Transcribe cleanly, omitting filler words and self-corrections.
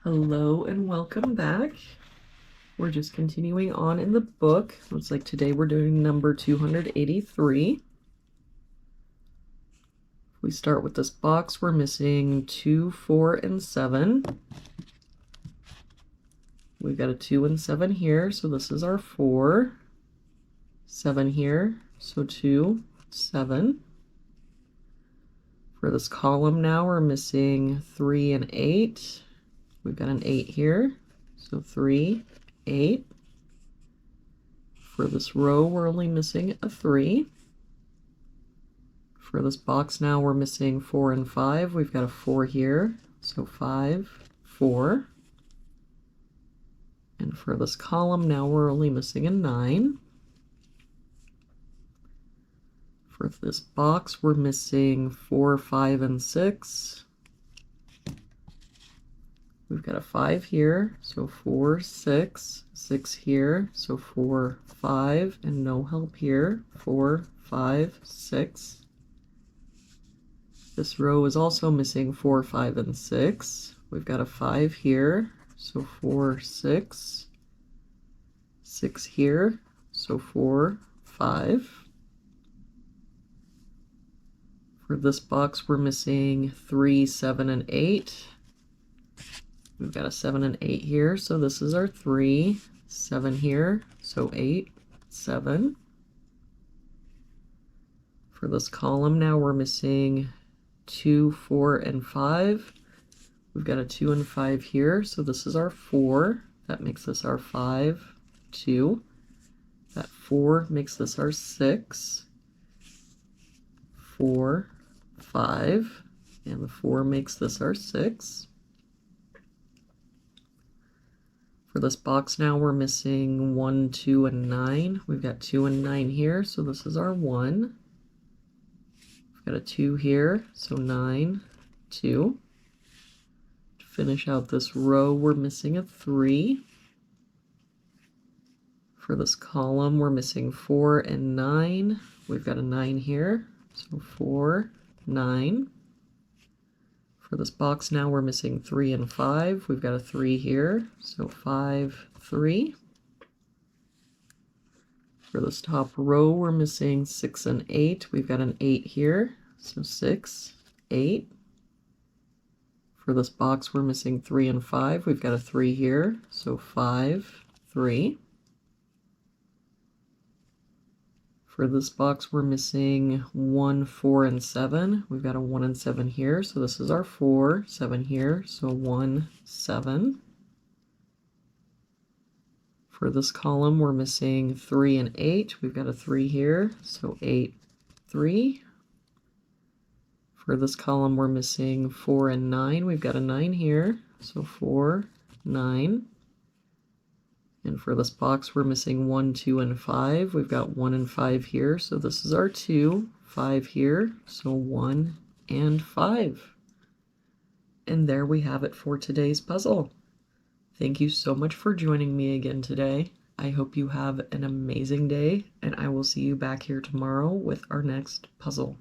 Hello and welcome back. We're just continuing on in the book. Looks like today we're doing number 283. If we start with this box, we're missing 2, 4, and 7. We've got a 2 and 7 here, so this is our 4. 7 here, so 2, 7. For this column now, we're missing 3 and 8. We've got an 8 here, so 3, 8. For this row, we're only missing a 3. For this box now, we're missing 4 and 5. We've got a 4 here, so 5, 4. And for this column now, we're only missing a 9. For this box, we're missing 4, 5, and 6. We've got a 5 here, so 4, 6, 6 here, so 4, 5, and no help here, 4, 5, 6. This row is also missing 4, 5, and 6. We've got a 5 here, so 4, 6, 6 here, so 4, 5. For this box, we're missing 3, 7, and 8. We've got a 7 and 8 here, so this is our 3, 7 here, so 8, 7. For this column now, we're missing 2, 4, and 5. We've got a 2 and 5 here, so this is our 4. That makes this our 5, 2. That 4 makes this our 6, 4, 5, and the 4 makes this our 6. For this box now, we're missing 1, 2, and 9. We've got 2 and 9 here, so this is our 1. We've got a 2 here, so 9, 2. To finish out this row, we're missing a 3. For this column, we're missing 4 and 9. We've got a 9 here, so 4, 9. For this box now, we're missing 3 and 5. We've got a 3 here, so 5, 3. For this top row, we're missing 6 and 8. We've got an 8 here, so 6, 8. For this box, we're missing 3 and 5. We've got a 3 here, so 5, 3. For this box, we're missing 1, 4, and 7. We've got a 1 and 7 here, so this is our 4, 7 here, so 1, 7. For this column, we're missing 3 and 8. We've got a 3 here, so 8, 3. For this column, we're missing 4 and 9. We've got a 9 here, so 4, 9. And for this box, we're missing 1, 2, and 5. We've got 1 and 5 here, so this is our 2, 5 here, so 1 and 5. And there we have it for today's puzzle. Thank you so much for joining me again today. I hope you have an amazing day, and I will see you back here tomorrow with our next puzzle.